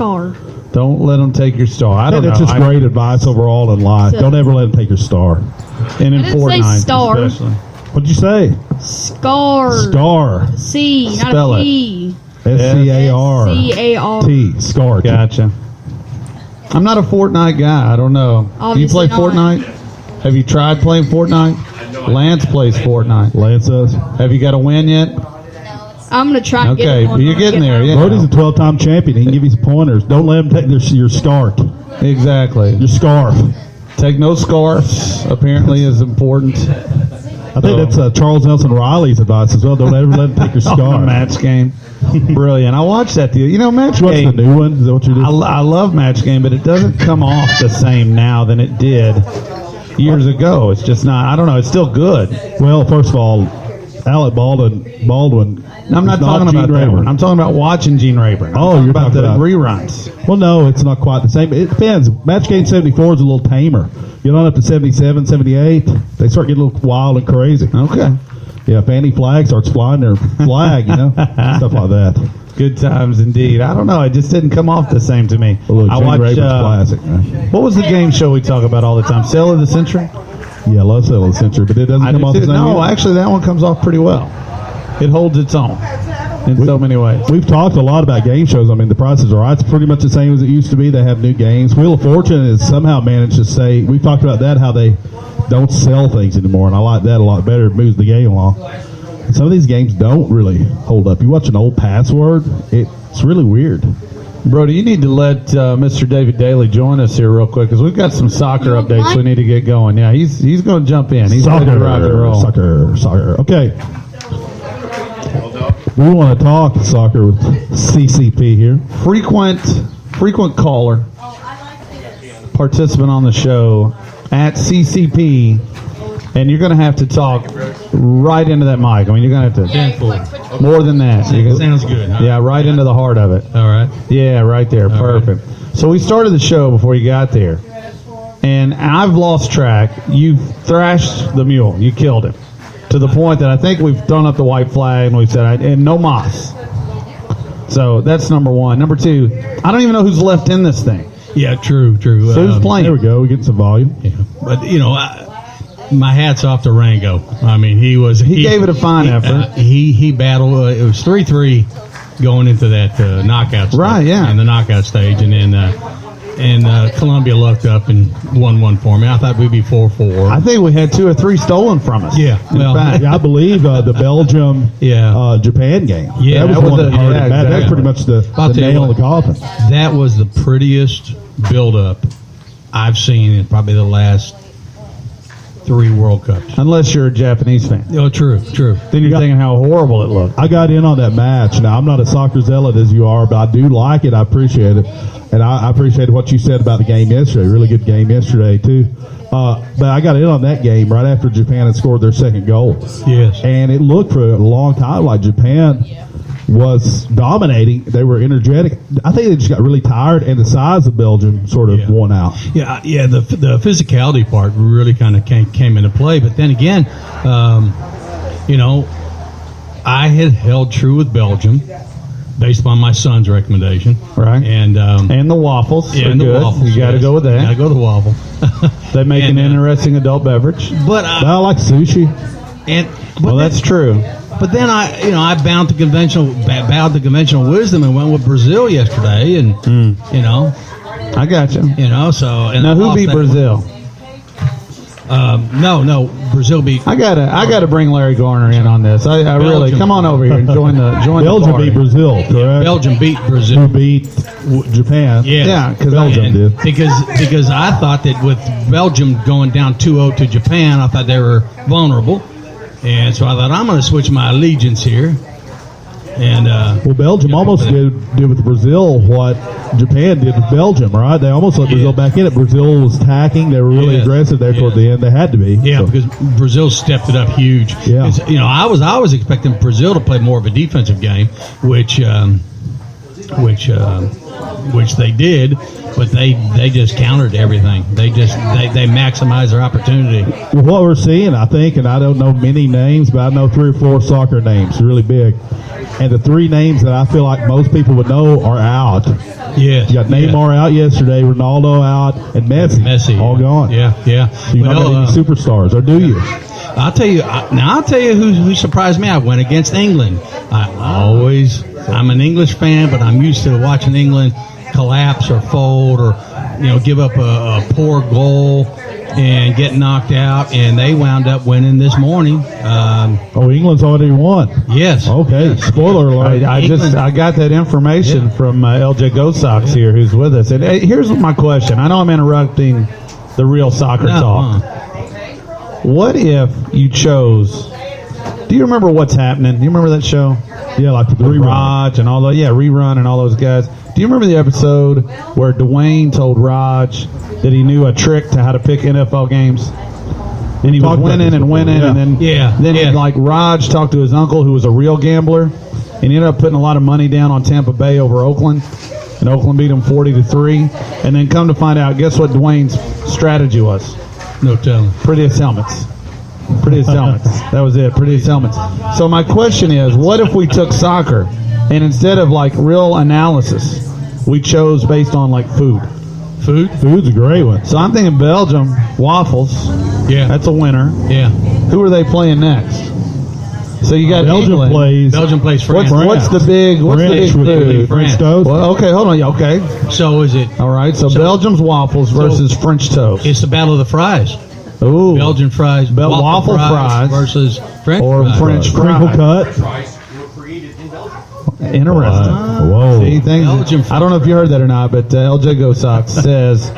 scar. Don't let them take your star. I don't know. That's just great advice overall in life. So- Don't ever let them take your star. And in I didn't say Fortnite, star. especially. What'd you say? Scar. Star. C, not Spell a it. P. S-C-A-R-T. C-A-R. Scar. Gotcha. I'm not a Fortnite guy. I don't know. Do you play Obviously not. Fortnite? Have you tried playing Fortnite? Lance plays Fortnite. Lance says. Have you got a win yet? I'm going to try and get Okay, it on. you're getting there. Yeah. Brody's a 12-time champion. He can give you some pointers. Don't let him take your scarf. Exactly. Your scarf. Take no scarves. Apparently is important. I think that's Charles Nelson Riley's advice as well. Don't ever let him take your On the scarf. match game. Brilliant. I watched that deal. You know, match What's the game. new one? Is that what you do? I love match game, but it doesn't come off the same now than it did years ago. It's just not. I don't know. It's still good. Well, first of all, Alec Baldwin. No, I'm not is talking Gene about that Rayburn. one. I'm talking about watching Gene Rayburn. Oh, you're about talking the about- reruns. Well, no, it's not quite the same. It depends. Match game 74 is a little tamer. You get on up to 77, 78, they start getting a little wild and crazy. Okay. Yeah, Fanny Flag starts flying their flag, stuff like that. Good times indeed. I don't know. It just didn't come off the same to me. A little I Gene watched. Rayburn's classic, man. What was the game show we talk about all the time? Sale of the Century? Yeah, I love Settle the Century, but it doesn't I come do off the too. same. No, either. actually, that one comes off pretty well. It holds its own in so many ways. We've talked a lot about game shows. I mean, the Price is Right. It's pretty much the same as it used to be. They have new games. Wheel of Fortune has somehow managed to say, we've talked about that, how they don't sell things anymore, and I like that a lot better. It moves the game along. Some of these games don't really hold up. You watch an old Password, it's really weird. Brody, you need to let Mr. David Daly join us here real quick because we've got some soccer updates we need to get going. Yeah, he's going to jump in. He's ready to rock and roll. Soccer. Okay. We want to talk soccer with CCP here. Frequent caller, participant on the show at CCP, and you're going to have to talk right into that mic. I mean, you're going to have to more than that. Sounds good. Huh? Yeah, right into the heart of it. All right. Yeah, right there. Perfect. So we started the show before you got there, and I've lost track. You thrashed the mule. You killed him to the point that I think we've thrown up the white flag and we've said, and no mas. So that's number one. Number two, I don't even know who's left in this thing. Yeah, true. So who's playing? There we go. We get some volume. Yeah. But my hat's off to Rango. I mean, he gave it a fine effort. He battled. It was 3-3 going into that knockout stage. Right, yeah. In the knockout stage, and then Columbia lucked up and won one for me. I thought we'd be 4-4. I think we had 2 or 3 stolen from us. Yeah, In well, fact. Yeah, I believe the Belgium Yeah. Japan game. Yeah, that was that the was one the- that hurt yeah, it bad. That's exactly. pretty much the I'll tell you nail in what. the coffin. That was the prettiest build-up I've seen in probably the last 3 World Cups. Unless you're a Japanese fan. Oh, true. Then you're thinking how horrible it looked. I got in on that match. Now, I'm not a soccer zealot as you are, but I do like it. I appreciate it. And I appreciate what you said about the game yesterday. Really good game yesterday, too. But I got in on that game right after Japan had scored their second goal. Yes. And it looked for a long time like Japan was dominating. They were energetic. I think they just got really tired, and the size of Belgium sort of won out. Yeah. The physicality part really kind of came into play, but then again, I had held true with Belgium based upon my son's recommendation, Right. And the waffles. yeah, are and the good. waffles. You got to go with Got to that. go to the waffle. They make And, an interesting adult beverage. But I like sushi. Well, that's true. But then I bowed to conventional wisdom and went with Brazil yesterday, and I got you. so and Now, who lost beat that Brazil? one. No, Brazil beat. I gotta bring Larry Garner in on this. I really Belgium. come on over here and join the Belgium party. beat Brazil, correct? Belgium beat Brazil. Who beat Japan. Yeah, because Belgium And did. because I thought that with Belgium going down 2-0 to Japan, I thought they were vulnerable, and so I thought I'm going to switch my allegiance here. And Well, Belgium almost did with Brazil what Japan did with Belgium, right? They almost let Brazil back in it. Brazil was tacking. They were really Yeah. aggressive there toward the end. They had to be. yeah, So, because Brazil stepped it up huge. Yeah. It's, I was expecting Brazil to play more of a defensive game, which which they did, but they just countered everything. They maximized their opportunity. Well, what we're seeing, I think, and I don't know many names, but I know 3 or 4 soccer names, really big. And the 3 names that I feel like most people would know are out. Yeah, You got Neymar out yesterday, Ronaldo out, and Messi all gone. Yeah. So you don't have any superstars, or do you? I'll tell you who surprised me. I went against England. I'm an English fan, but I'm used to watching England collapse or fold or give up a poor goal and get knocked out, and they wound up winning this morning. England's already won. Yes. Okay. Yes. Spoiler alert. I got that information from LJ Go Sox here, who's with us. And here's my question. I know I'm interrupting the real soccer talk. What if you chose? Do you remember What's Happening? Do you remember that show? Yeah, like the rerun. Raj and all the rerun and all those guys. Do you remember the episode where Dwayne told Raj that he knew a trick to how to pick NFL games? And he was winning and winning, and then like Raj talked to his uncle, who was a real gambler, and he ended up putting a lot of money down on Tampa Bay over Oakland, and Oakland beat him 40-3. And then come to find out, guess what Dwayne's strategy was? No telling. Prettiest helmets. Prettiest helmets. That was it. Prettiest helmets. So my question is, what if we took soccer and instead of like real analysis, we chose based on like food? Food's a great one. So I'm thinking Belgium, waffles. Yeah. That's a winner. Yeah. Who are they playing next? So you got Belgium England. plays What's France. the big food? French toast. Well, okay, hold on. Okay. So is it? All right. So Belgium's waffles versus French toast. It's the battle of the fries. Ooh. Belgian fries, waffle fries versus French or fries. French Crinkle fries. cut. Interesting. Whoa. See, Belgian I don't know if you heard that or not, but LJ Go Sox says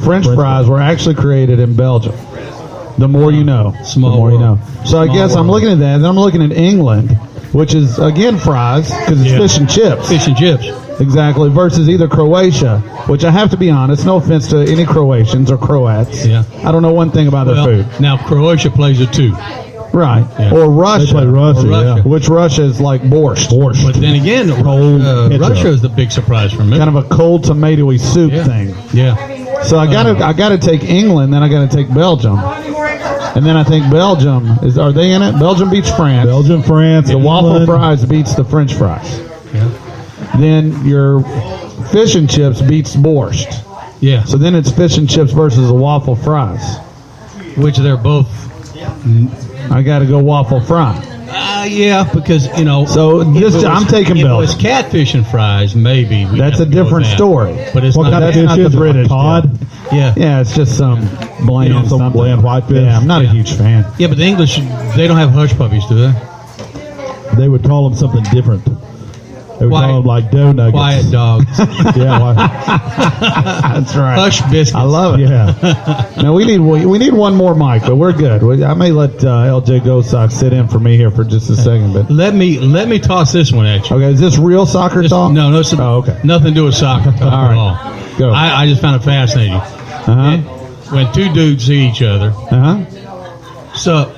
French fries were actually created in Belgium. The more you know. Small the more you world. know. So I guess I'm looking at that, and I'm looking at England, which is, again, fries, because it's fish and chips. Fish and chips. Exactly, versus either Croatia, which I have to be honest, no offense to any Croatians or Croats. Yeah. I don't know one thing about their food. Now Croatia plays it too. Right. Yeah. Or Russia. They play Russia, Russia. yeah. Which Russia is like borscht. But then again, ketchup. Russia is the big surprise for me. Kind of a cold tomatoey soup thing. Yeah. So I gotta take England, then I gotta take Belgium. And then I think Belgium are they in it? Belgium beats France. Belgium, France, The waffle England. fries beats the French fries. Yeah. Then your fish and chips beats borscht. Yeah. So then it's fish and chips versus the waffle fries. Which they're both. I got to go waffle fry. Yeah, because So I'm taking if it was Belgium. catfish and fries, maybe. we'd That's have a to go with different that. story. But it's What not. kind of that's fish not the is it? British Cod? Yeah. Yeah, it's just some bland, Some something. bland white fish. Yeah, I'm not a Yeah. huge fan. Yeah, but the English, they don't have hush puppies, do they? They would call them something different. They would Quiet- call them like dough nuggets. Quiet dogs. Yeah. That's right. Hush biscuits. I love it. Yeah. Now we need one more mic, but we're good. I may let LJ Go Sox sit in for me here for just a second. But Let me toss this one at you. okay, is this real soccer talk? No, Oh, okay. nothing to do with soccer talk All right. at all. Go. I just found it fascinating. Uh When two dudes see each other, huh. so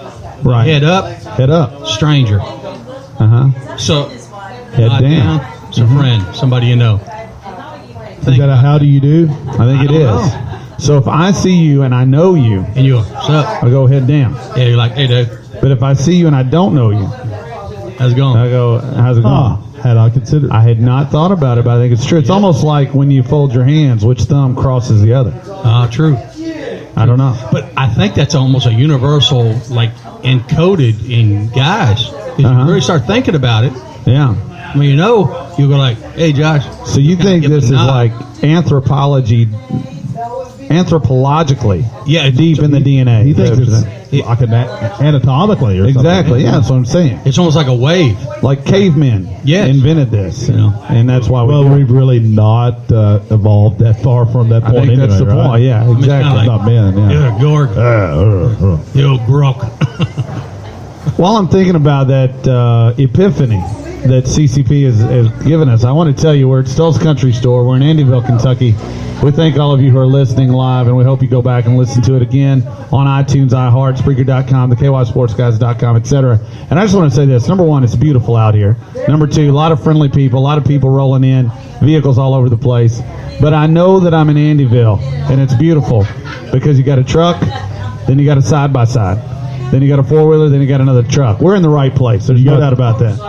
Right. head up, Head up. stranger. So Head nod down. it's a friend, somebody you know. Is that a how do you do? I think it I is. don't know. So if I see you and I know you, And you go, what's up? I go head down. Yeah, you're like, hey, dude, But if I see you and I don't know you, how's it going? I go, how's it going? Ah, had I considered. I had not thought about it, but I think it's true. It's almost like when you fold your hands, which thumb crosses the other. True. I don't know. But I think that's almost a universal, like, encoded in guys. If you really start thinking about it, Yeah. I mean, you'll go like, hey, Josh. So you think give this a is nod. like anthropologically Yeah, deep in the DNA? He thinks it's like anatomically or Exactly. something. Yeah, that's what I'm saying. It's almost like a wave. Like cavemen Yes. invented this, and that's why Well, we. we've really not evolved that far from that I point. think that's anyway, the right? point. Yeah, it's kinda exactly. like- Not men. Yeah. Yeah, Gork. You grok. While I'm thinking about that epiphany that CCP has given us. I want to tell you, we're at Stulls Country Store. We're in Andyville, Kentucky. We thank all of you who are listening live, and we hope you go back and listen to it again on iTunes, iHeart, Spreaker.com, the KYSportsguys.com, etc. And I just want to say this. Number one, it's beautiful out here. Number two, a lot of friendly people, a lot of people rolling in, vehicles all over the place. But I know that I'm in Andyville, and it's beautiful because you got a truck, then you got a side-by-side, then you got a four-wheeler, then you got another truck. We're in the right place. There's no doubt about that.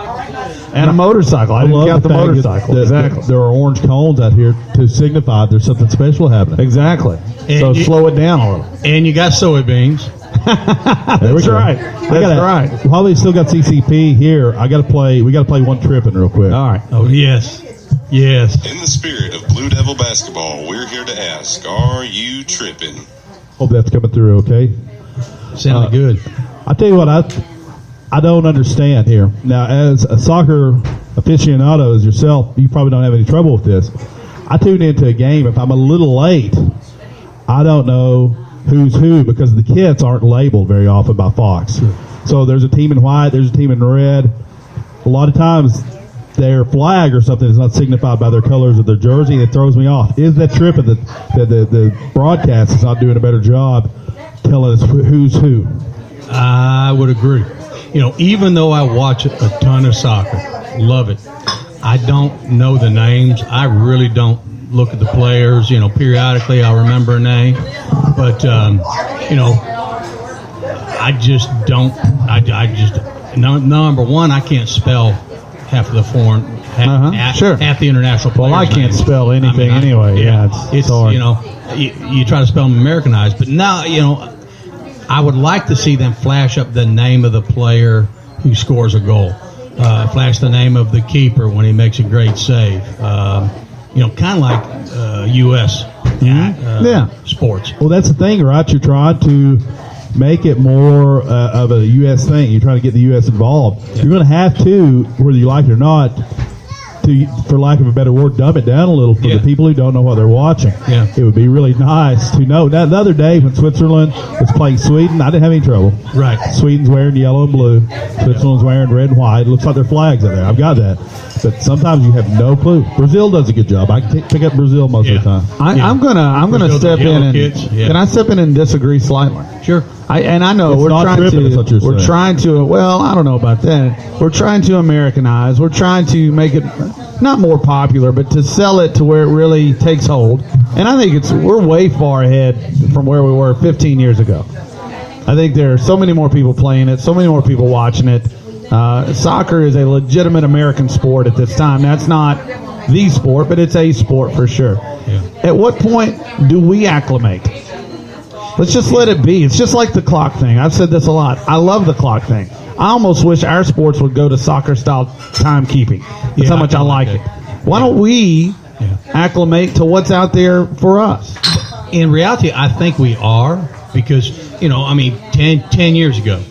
And a motorcycle. I didn't count the motorcycle. Exactly. There are orange cones out here to signify there's something special happening. Exactly. So slow it down a little. And you got soybeans. That's right. That's right. While we still got CCP here, we got to play one tripping real quick. All right. Oh, yes. Yes. In the spirit of Blue Devil basketball, we're here to ask, are you tripping? Hope that's coming through okay. Sounded good. I tell you what, I don't understand here. Now, as a soccer aficionado as yourself, you probably don't have any trouble with this. I tune into a game. If I'm a little late, I don't know who's who because the kits aren't labeled very often by Fox. So there's a team in white, there's a team in red. A lot of times their flag or something is not signified by their colors of their jersey, and it throws me off. Is that tripping that the broadcast is not doing a better job telling us who's who? I would agree. You know, even though I watch a ton of soccer, love it, I don't know the names. I really don't look at the players. You know, periodically I'll remember a name. But, you know, I just don't. Number one, I can't spell half of the foreign, half the international players. Well, I can't spell anything anyway. It's hard. You know, you try to spell them Americanized. But now, you know, I would like to see them flash up the name of the player who scores a goal. Flash the name of the keeper when he makes a great save. You know, kind of like U.S. Sports. Well, that's the thing, right? You're trying to make it more of a U.S. thing. You're trying to get the U.S. involved. Yeah. You're going to have to, whether you like it or not, to, for lack of a better word, dumb it down a little for the people who don't know what they're watching. Yeah. It would be really nice to know. Now, the other day when Switzerland was playing Sweden, I didn't have any trouble. Right. Sweden's wearing yellow and blue. Switzerland's wearing red and white. It looks like their flags are there. I've got that. But sometimes you have no clue. Brazil does a good job. I can pick up Brazil most of the time. I'm gonna step in and can I step in and disagree slightly? Sure. I know we're trying to. Well, I don't know about that. We're trying to Americanize. We're trying to make it not more popular, but to sell it to where it really takes hold. And I think we're way far ahead from where we were 15 years ago. I think there are so many more people playing it, so many more people watching it. Soccer is a legitimate American sport at this time. That's not the sport, but it's a sport for sure. Yeah. At what point do we acclimate? Let's just let it be. It's just like the clock thing. I've said this a lot. I love the clock thing. I almost wish our sports would go to soccer-style timekeeping. That's how much I like it. Why don't we acclimate to what's out there for us? In reality, I think we are because, you know, I mean, 10 years ago,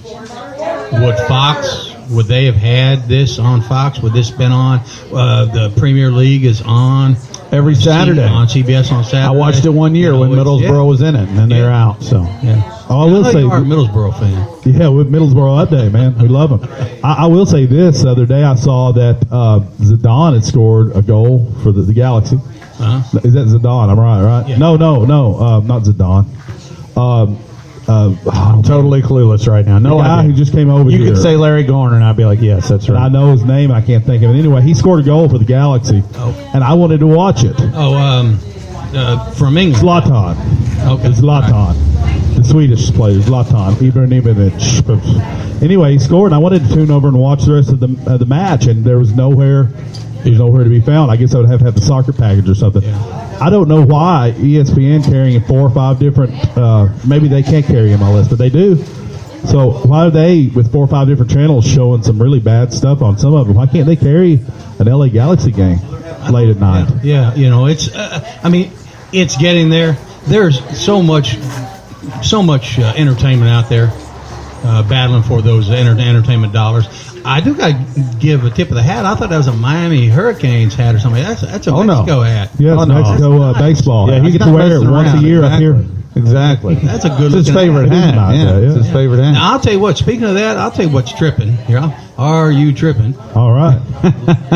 would they have had this on Fox? Would this been on? The Premier League is on every Saturday on CBS on Saturday. I watched it one year when Middlesbrough was in it, and then they're out. So I will say, you're a Middlesbrough fan. Yeah, with Middlesbrough update, man, we love them. I will say this: the other day I saw that Zidane had scored a goal for the Galaxy. Uh-huh. Is that Zidane? I'm right? Yeah. No, not Zidane. I'm totally clueless right now. No the guy idea. who just came over here. You could say Larry Garner, and I'd be like, yes, that's right. I know his name. I can't think of it. Anyway, he scored a goal for the Galaxy, and I wanted to watch it. From England. Zlatan. Okay. Zlatan. The Swedish player, Zlatan Ibrahimovic. Anyway, he scored, and I wanted to tune over and watch the rest of the match, and there was nowhere to be found. I guess I would have to have the soccer package or something. Yeah. I don't know why ESPN carrying 4 or 5 different. Maybe they can't carry MLS, but they do. So why are they with 4 or 5 different channels showing some really bad stuff on some of them? Why can't they carry an LA Galaxy game late at night? Yeah, you know, it's. I mean, it's getting there. There's so much entertainment out there, battling for those entertainment dollars. I do got to give a tip of the hat. I thought that was a Miami Hurricanes hat or something. That's a Mexico hat. Yes, Mexico nice. Baseball. Yeah, he gets to wear it once a year up here. Exactly. That's a good. It's his favorite hat. It's his favorite hat. Now, I'll tell you what. Speaking of that, I'll tell you what's tripping here. Are you tripping? All right.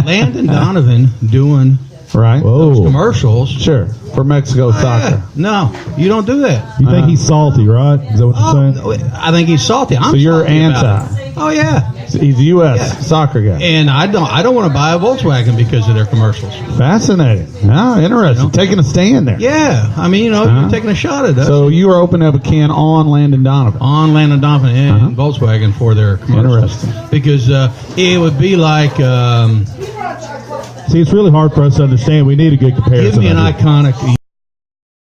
Landon Donovan doing Right? those Whoa. commercials. Sure. For Mexico soccer. Yeah. No, you don't do that. You think he's salty, right? Is that what you're saying? I think he's salty. I'm So you're salty about anti. it. Oh yeah. He's a U.S. Yeah. soccer guy. And I don't want to buy a Volkswagen because of their commercials. Fascinating. Ah, interesting. Taking a stand there. Yeah, I mean, you're taking a shot at us. So you were opening up a can on Landon Donovan. On Landon Donovan and Volkswagen for their commercials. Interesting. Because it would be like, See, it's really hard for us to understand. We need a good comparison. give me an of it. iconic